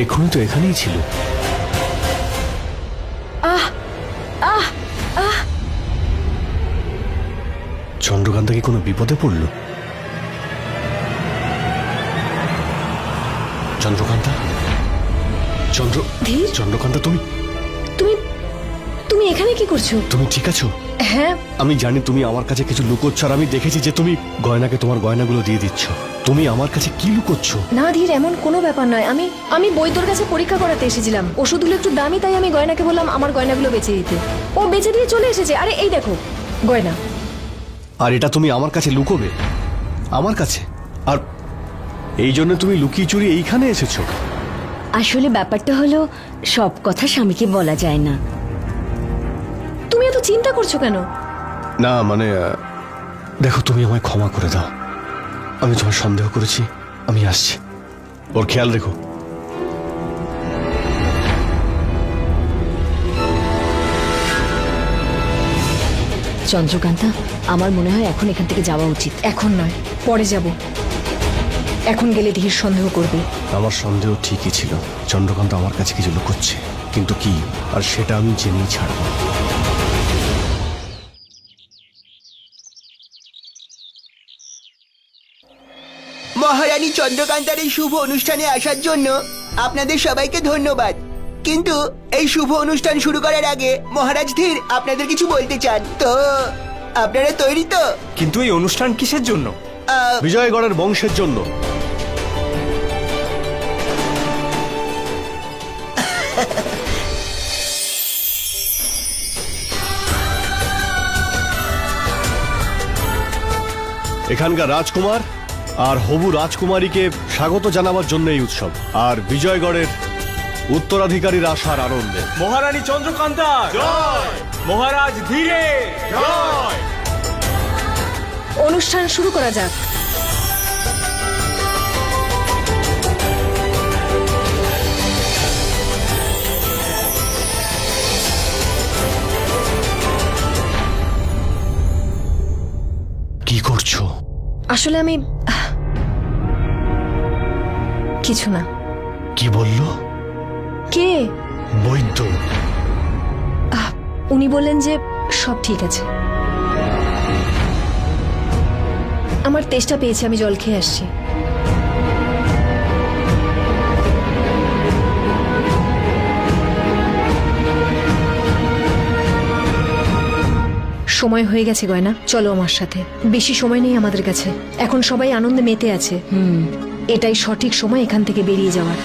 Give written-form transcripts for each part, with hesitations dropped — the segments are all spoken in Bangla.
এখনই তো এখানেই ছিল। চন্দ্রকান্তা কি কোনো বিপদে পড়ল? চন্দ্রকান্তা, চন্দ্রকান্তা, তুমি তুমি তুমি এখানে কি করছো? তুমি ঠিক আছো? হ্যাঁ, আমি জানি তুমি আমার কাছে কিছু লুকোচ্ছ, আর আমি দেখেছি যে তুমি গয়নাকে তোমার গয়নাগুলো দিয়ে দিচ্ছ। তুমি আমার কাছে কি লুকোচ্ছ? না ধীর, এমন কোনো ব্যাপার নয়। আমি বৈদ্যর কাছে পরীক্ষা করাতে এসেছিলাম। ওষুধগুলো একটু দামি, তাই আমি গয়নাকে বললাম আমার গয়নাগুলো বেচে দিতে। ও বেচে দিয়ে চলে এসেছে। আরে এই দেখো গয়না। আর এটা তুমি আমার কাছে লুকোবে? আমার কাছে? আর এই জন্য তুমি লুকিয়ে চুরি এইখানে এসেছো? আসলে ব্যাপারটা হলো, সব কথা স্বামীকে বলা যায় না। তুমি এত চিন্তা করছো কেন? না মানে দেখো, তুমি আমায় ক্ষমা করে দাও। আমি তোমার সন্দেহ করেছি। আমি আসছি, ওর খেয়াল রেখো। চন্দ্রকান্তা, আমার মনে হয় এখন এখান থেকে যাওয়া উচিত। এখন নয়, পরে যাব। এখন গেলে ধীর সন্দেহ করবে। আমার সন্দেহ ঠিকই ছিল। চন্দ্রকান্ত আমার কাছে কিছু লুকোচ্ছে, কিন্তু কি, আর সেটা আমি জেনেই ছাড়ব। মহারানী চন্দ্রকান্তার এই শুভ অনুষ্ঠানে আসার জন্য আপনাদের সবাইকে ধন্যবাদ। কিন্তু এই শুভ অনুষ্ঠান শুরু করার আগে মহারাজ ধীর আপনাদের কিছু বলতে চান। তো আপনারা তৈরি তো? কিন্তু এই অনুষ্ঠান কিসের জন্য? বিজয়গড়ের বংশের জন্য। এখানকার রাজকুমার আর হবু রাজকুমারীকে স্বাগত জানাবার জন্য এই উৎসব, আর বিজয়গড়ের উত্তরাধিকারীর আসার আনন্দে। মহারানী চন্দ্রকান্তা জয়, মহারাজ ধীরে জয়। অনুষ্ঠান শুরু করা যাক। কি করছো? আসলে আমি কিছু না। কি বললো? কে? বৈদ্য। উনি বললেন যে সব ঠিক আছে। আমার তেষ্টা পেয়েছে, আমি জল খেয়ে আসছি। সময় হয়ে গেছে গয়না, চলো আমার সাথে। বেশি সময় নেই আমাদের কাছে, এখন সবাই আনন্দে মেতে আছে। এটাই সঠিক সময় এখান থেকে বেরিয়ে যাওয়ার।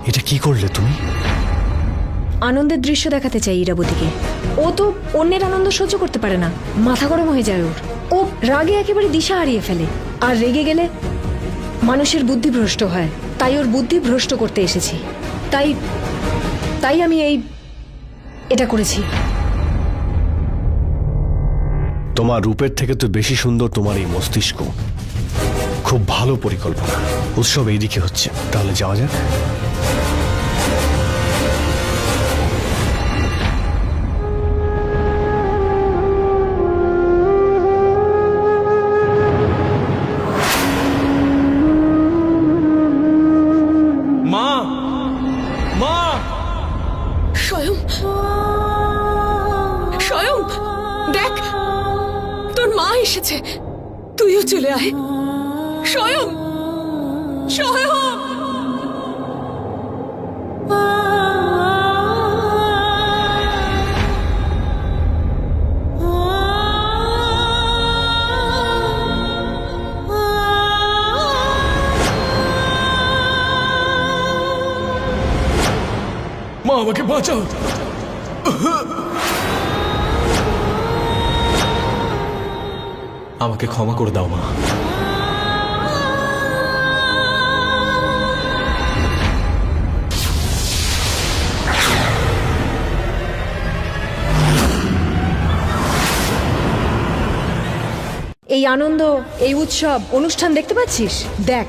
এটা কি করলে তুমি? আনন্দের দৃশ্য দেখাতে চাই ইরাবতীকে। ও তো অন্যের আনন্দ সহ্য করতে পারে না, মাথা গরম হয়ে যায় ওর। ও রাগে একেবারে দিশা হারিয়ে ফেলে, আর রেগে গেলে মানুষের বুদ্ধি ভ্রষ্ট হয়। তাই ওর বুদ্ধি ভ্রষ্ট করতে এসেছি। তাই আমি এটা করেছি। তোমার রূপের থেকে তো বেশি সুন্দর তোমার এই মস্তিষ্ক। খুব ভালো পরিকল্পনা। উৎসব এইদিকে হচ্ছে, তাহলে যাওয়া যাক। মা, মা, স্বয়ং, স্বয়ং, দেখ তোর মা এসেছে। তুইও চলে আয়। স্বয়ং, স্বয়ং। মা আমাকে বাঁচাও। আমাকে ক্ষমা করে দাও মা। এই আনন্দ, এই উৎসব, অনুষ্ঠান দেখতে পাচ্ছিস? দেখ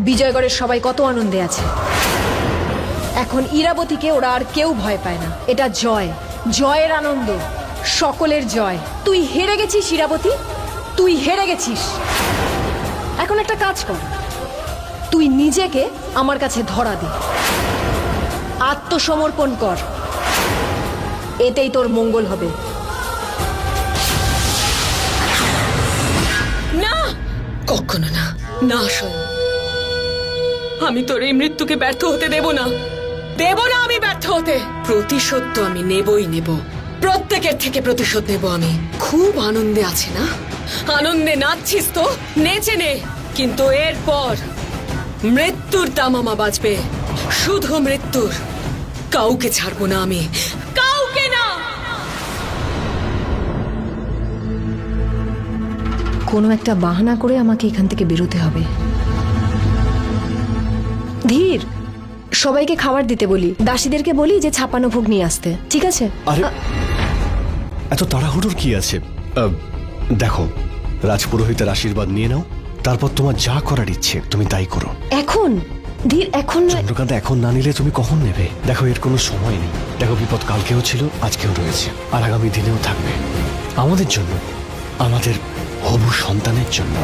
বিজয়গড়ের সবাই কত আনন্দে আছে। এখন ইরাবতীকে ওরা আর কেউ ভয় পায় না। এটা জয়, জয়ের আনন্দ, সকলের জয়। তুই হেরে গেছিস ইরাবতী, তুই হেরে গেছিস। এখন একটা কাজ কর, তুই নিজেকে আমার কাছে ধরা দে, আত্মসমর্পণ কর, এতেই তোর মঙ্গল হবে। না, কখনো না, না স্বয়ং। আমি তোর এই মৃত্যুকে ব্যর্থ হতে দেব না, দেব না আমি ব্যর্থ হতে। প্রতিশোধ তো আমি নেবই নেব, প্রত্যেকের থেকে প্রতিশোধ নেব আমি। খুব আনন্দে আছে না? আনন্দে নাচছিস তো, নেচে নে। কিন্তু এরপর মৃত্যুর দামামা বাজবে, শুধু মৃত্যুর। কাউকে ছাড়বো না আমি, কাউকে না। কোনো একটা বাহানা করে আমাকে এখান থেকে বেরোতে হবে। ধীর, সবাইকে খাবার দিতে বলি, দাসীদেরকে বলি যে ছাপানো ভোগ নিয়ে আসতে, ঠিক আছে? আরে এত তাড়াহুড়োর কি আছে? দেখো, রাজপুরোহিতের আশীর্বাদ নিয়ে নাও, তারপর তোমার যা করার ইচ্ছে তুমি তাই করো। এখন ধীর, এখন নয়। চন্দ্রকান্ত, এখন না নিলে তুমি কখন নেবে? দেখো, এর কোনো সময় নেই। দেখো, বিপদ কালকেও ছিল, আজকেও রয়েছে, আর আগামী দিনেও থাকবে। আমাদের জন্য, আমাদের হবু সন্তানের জন্য।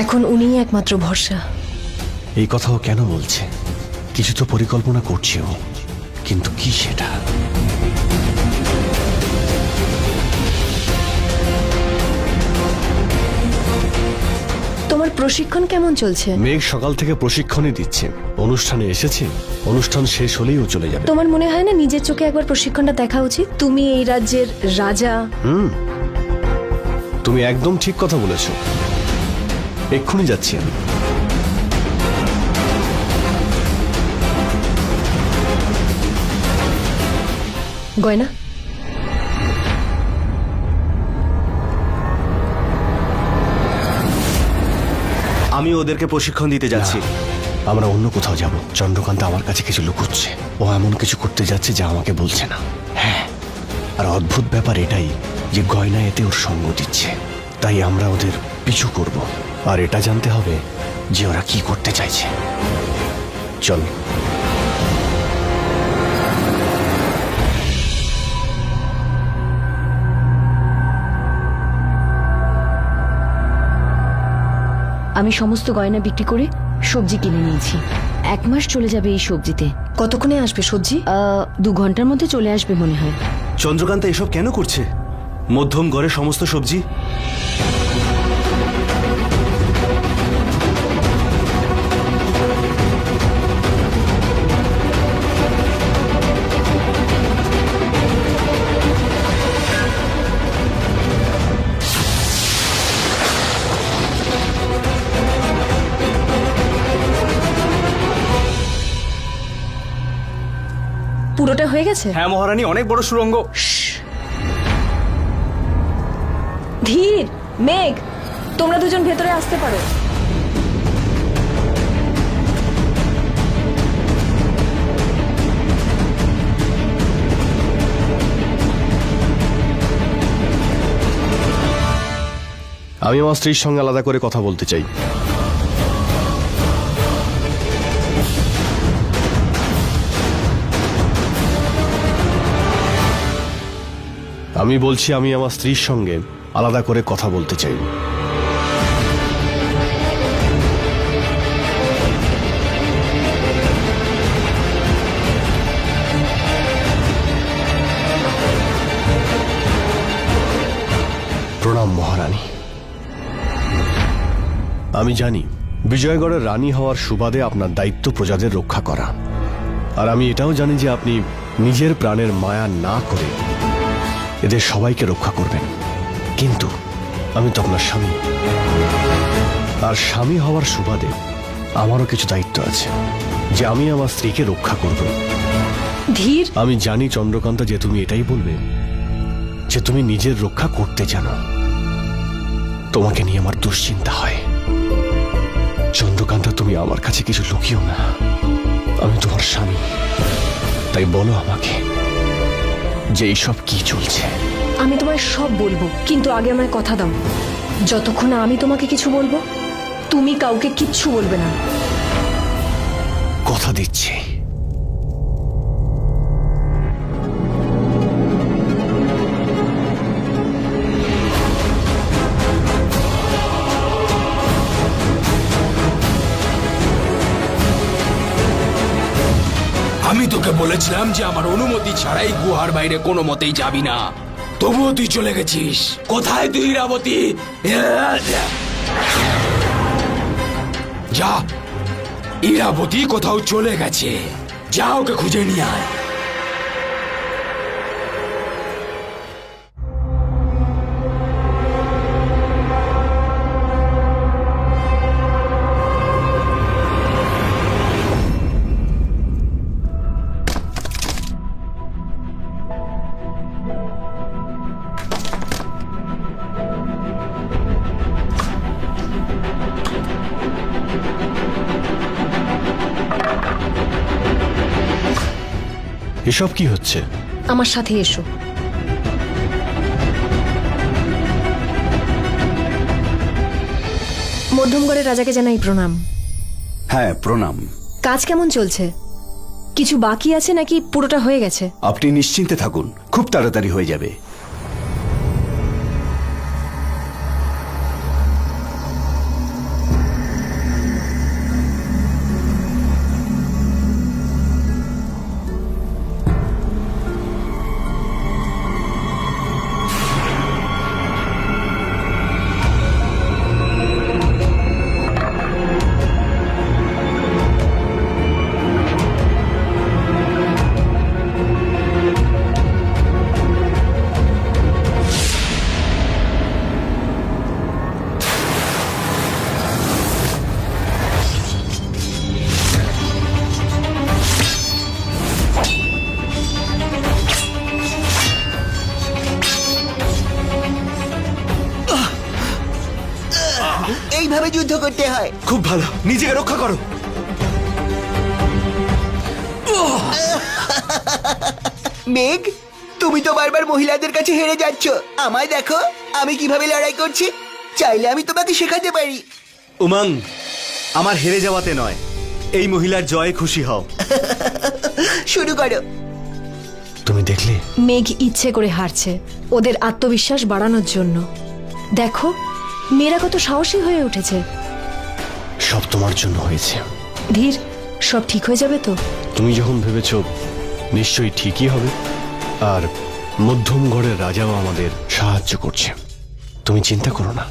এখন উনিই একমাত্র ভরসা। এই কথাও কেন বলছে? কিছু তো পরিকল্পনা করছে ও, কিন্তু কি সেটা? তোমার প্রশিক্ষণ কেমন চলছে? মেঘ সকাল থেকে প্রশিক্ষণই দিচ্ছে, অনুষ্ঠানে এসেছে, অনুষ্ঠান শেষ হলেই ও চলে যাবে। তোমার মনে হয় না নিজের চোখে একবার প্রশিক্ষণটা দেখা উচিত? তুমি এই রাজ্যের রাজা। তুমি একদম ঠিক কথা বলেছো। এক্ষুনি যাচ্ছি আমি। গয়না, আমি ওদেরকে প্রশিক্ষণ দিতে যাচ্ছি। আমরা অন্য কোথাও যাব। চন্দ্রকান্ত আমার কাছে কিছু লুকোচ্ছে, ও এমন কিছু করতে যাচ্ছে যা আমাকে বলছে না। হ্যাঁ, আর অদ্ভুত ব্যাপার এটাই যে গয়না এতে ওর সঙ্গ দিচ্ছে। তাই আমরা ওদের পিছু করব, আর এটা জানতে হবে যে ওরা কি করতে চাইছে। চল। আমি সমস্ত গয়না বিক্রি করে সবজি কিনে নিয়েছি। 1 মাস চলে যাবে এই সবজিতে। কতক্ষণে আসবে সবজি? 2 ঘন্টার মধ্যে চলে আসবে মনে হয়। চন্দ্রকান্ত এসব কেন করছে? মধ্যম গড়ে সমস্ত সবজি। পুরোটা হয়ে গেছে? হ্যাঁ মহারানী, অনেক বড় সুড়ঙ্গ। ধীর, মেঘ, তোমরা দুজন ভেতরে আসতে পারো। আমি আমার স্ত্রীর সঙ্গে আলাদা করে কথা বলতে চাই। আমি বলছি, আমি আমার স্ত্রীর সঙ্গে আলাদা করে কথা বলতে চাই। প্রণাম মহারানী। আমি জানি বিজয়গড়ের রানী হওয়ার সুবাদে আপনার দায়িত্ব প্রজাদের রক্ষা করা, আর আমি এটাও জানি যে আপনি নিজের প্রাণের মায়া না করে এদের সবাইকে রক্ষা করবেন। কিন্তু আমি তো আপনার স্বামী, আর স্বামী হওয়ার সুবাদে আমারও কিছু দায়িত্ব আছে, যে আমি আমার স্ত্রীকে রক্ষা করব। ধীর, আমি জানি চন্দ্রকান্তা যে তুমি এটাই বলবে, যে তুমি নিজের রক্ষা করতে জানো। তোমাকে নিয়ে আমার দুশ্চিন্তা হয়। চন্দ্রকান্তা, তুমি আমার কাছে কিছু লুকিও না। আমি তোমার স্বামী, তাই বলো আমাকে যে এইসব কি চলছে। আমি তোমায় সব বলবো, কিন্তু আগে আমায় কথা দাও, যতক্ষণ না আমি তোমাকে কিছু বলবো তুমি কাউকে কিচ্ছু বলবে না। কথা দিচ্ছি। আমি তোকে বলেছিলাম যে আমার অনুমতি ছাড়াই গুহার বাইরে কোনো মতেই যাবি না, তবুও তুই চলে গেছিস। কোথায় তুই ইরাবতী? যা, ইরাবতী কোথাও চলে গেছে, যা ওকে খুঁজে নিয়ে আয়। এসব কি হচ্ছে? আমার সাথে এসো। মধ্যমগড়ের রাজাকে জানাই প্রণাম। হ্যাঁ, প্রণাম। কাজ কেমন চলছে? কিছু বাকি আছে নাকি পুরোটা হয়ে গেছে? আপনি নিশ্চিন্তে থাকুন, খুব তাড়াতাড়ি হয়ে যাবে। এইভাবে যুদ্ধ করতে হয়। খুব ভালো, নিজেকে রক্ষা করো। মেঘ, তুমি তো বারবার মহিলাদের কাছে হেরে যাচ্ছ। আমায় দেখো, আমি কিভাবে লড়াই করছি। চাইলে আমি তোমাকে শেখাতে পারি। উমং, আমার হেরে যাওয়াতে নয়, এই মহিলার জয়ে খুশি হও। শুরু করো। তুমি দেখলে? মেঘ ইচ্ছে করে হারছে ওদের আত্মবিশ্বাস বাড়ানোর জন্য। দেখো মেয়েরা কত সাহসী হয়ে উঠেছে। সব তোমার জন্য হয়েছে। ধীর, সব ঠিক হয়ে যাবে তো? তুমি যখন ভেবেছো নিশ্চয়ই ঠিকই হবে। আর মধ্যমগড়ের রাজাও আমাদের সাহায্য করছে, তুমি চিন্তা করো না।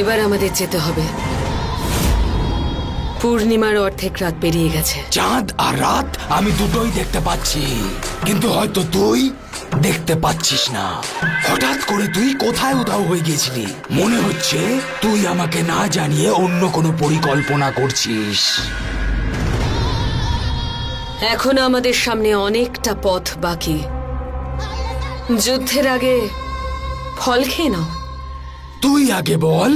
এবার আমাদের যেতে হবে। পূর্ণিমার অর্ধেক রাত পেরিয়ে গেছে। চাঁদ আর রাত আমি দুটোই দেখতে পাচ্ছি, কিন্তু হয়তো তুই দেখতে পাচ্ছিস না। হঠাৎ করে তুই কোথায় উধাও হয়ে গেছিলি? মনে হচ্ছে তুই আমাকে না জানিয়ে অন্য কোনো পরিকল্পনা করছিস। এখন আমাদের সামনে অনেকটা পথ বাকি। যুদ্ধের আগে ফল খেয়ে নাও। তুই আগে বল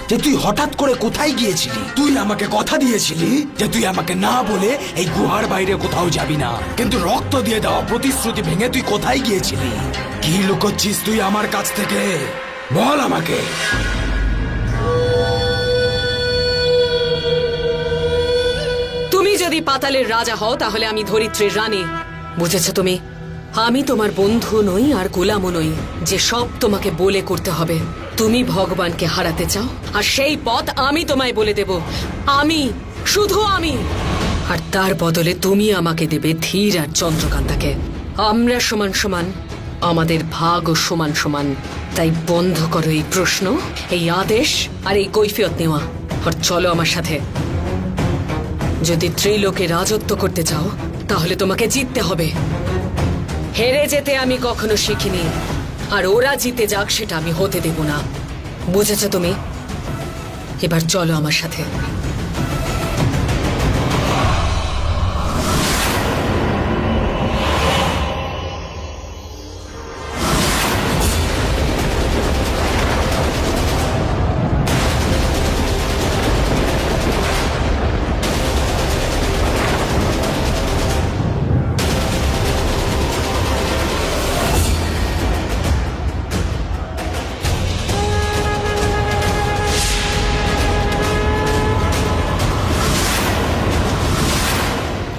যে তুই হঠাৎ করে কোথায় গিয়েছিলি? তুই আমাকে কথা দিয়েছিলি যে তুই আমাকে না বলে এই গুহার বাইরে কোথাও যাবি না, কিন্তু রক্ত দিয়ে দেওয়া প্রতিশ্রুতি ভেঙে তুই কোথায় গিয়েছিলি? কি লুকোচ্ছিস তুই আমার কাছ থেকে? বল আমাকে। তুমি যদি পাতালের রাজা হও তাহলে আমি ধরিত্রীর রানী, বুঝেছ তুমি? আমি তোমার বন্ধু নই আর গোলামও নই যে সব তোমাকে বলে করতে হবে। তুমি ভগবানকে হারাতে চাও, আর সেই পথ আমি তোমায় বলে দেব। আমি, শুধু আমি। আর তার বদলে তুমি আমাকে দেবে ধীর আর চন্দ্রকান্তাকে। আমরা সমান সমান, আমাদের ভাগও সমান সমান। তাই বন্ধ করো এই প্রশ্ন, এই আদেশ আর এই কৈফিয়ত নেওয়া, আর চলো আমার সাথে। যদি ত্রিলোকে রাজত্ব করতে চাও তাহলে তোমাকে জিততে হবে। হেরে যেতে আমি কখনো শিখিনি, আর ওরা জিতে যাক সেটা আমি হতে দেব না। বুঝেছো তুমি? এবার চলো আমার সাথে।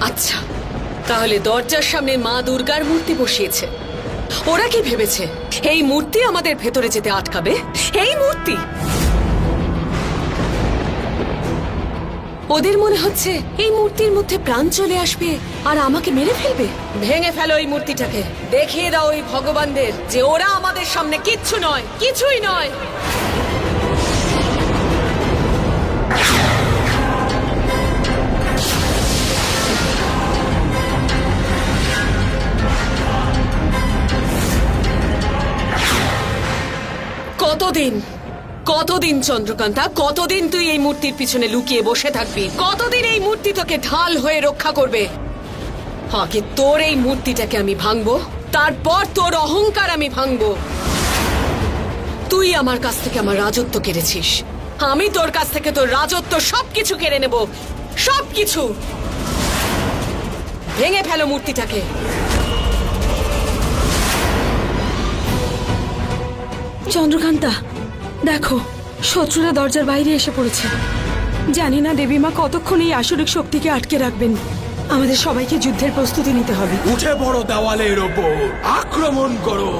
আচ্ছা, তাহলে দরজার সামনে মা দুর্গার মূর্তি বসিয়েছে। ওরা কি ভেবেছে এই মূর্তি আমাদের ভেতরে যেতে আটকাবে? এই মূর্তি, ওদের মনে হচ্ছে এই মূর্তির মধ্যে প্রাণ চলে আসবে আর আমাকে মেরে ফেলবে। ভেঙে ফেলো এই মূর্তিটাকে, দেখিয়ে দাও ওই ভগবানদের যে ওরা আমাদের সামনে কিচ্ছু নয়, কিছুই নয়। কতদিন চন্দ্রকান্তা, কতদিন তুই এই মূর্তির পিছনে লুকিয়ে বসে থাকবি? কতদিন এই মূর্তি তোকে ঢাল হয়ে রক্ষা করবে? আগে তোর এই মূর্তিটাকে আমি ভাঙবো, তারপর তোর অহংকার আমি ভাঙবো। তুই আমার কাছ থেকে আমার রাজত্ব কেড়েছিস, আমি তোর কাছ থেকে তোর রাজত্ব সবকিছু কেড়ে নেব, সবকিছু। ভেঙে ফেলো মূর্তিটাকে। চন্দ্রকান্তা, দেখো শত্রুরা দরজার বাইরে এসে পড়েছে। জানি না দেবীমা কতক্ষণ এই আসরিক শক্তিকে আটকে রাখবেন। আমাদের সবাইকে যুদ্ধের প্রস্তুতি নিতে হবে। উঠে পড়ো দেওয়ালের ওপর, আক্রমণ করো।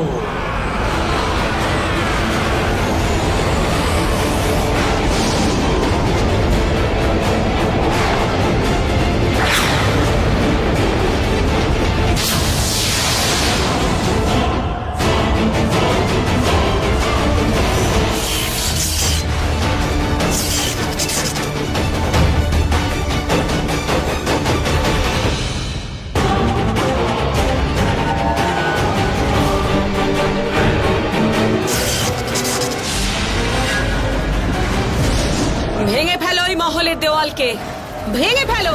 ভেঙে ফেলো ওই মহলের দেওয়ালকে, ভেঙে ফেলো।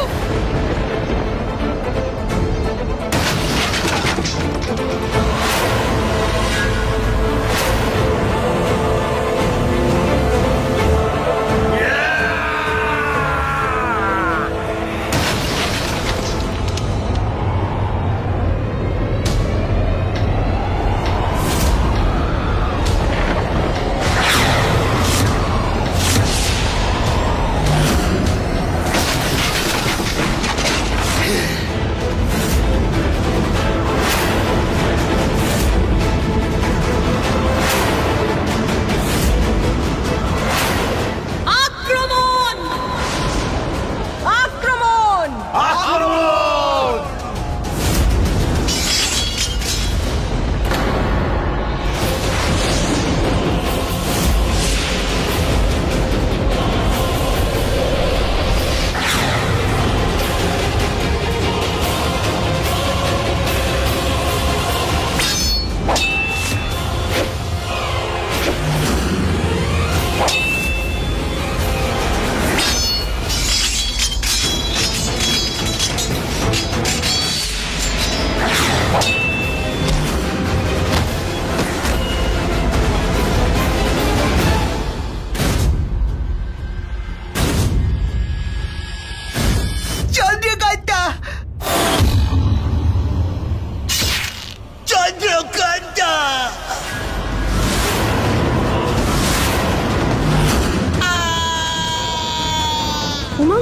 চন্দ্রকান্তা, চন্দ্রকান্তা। উমা,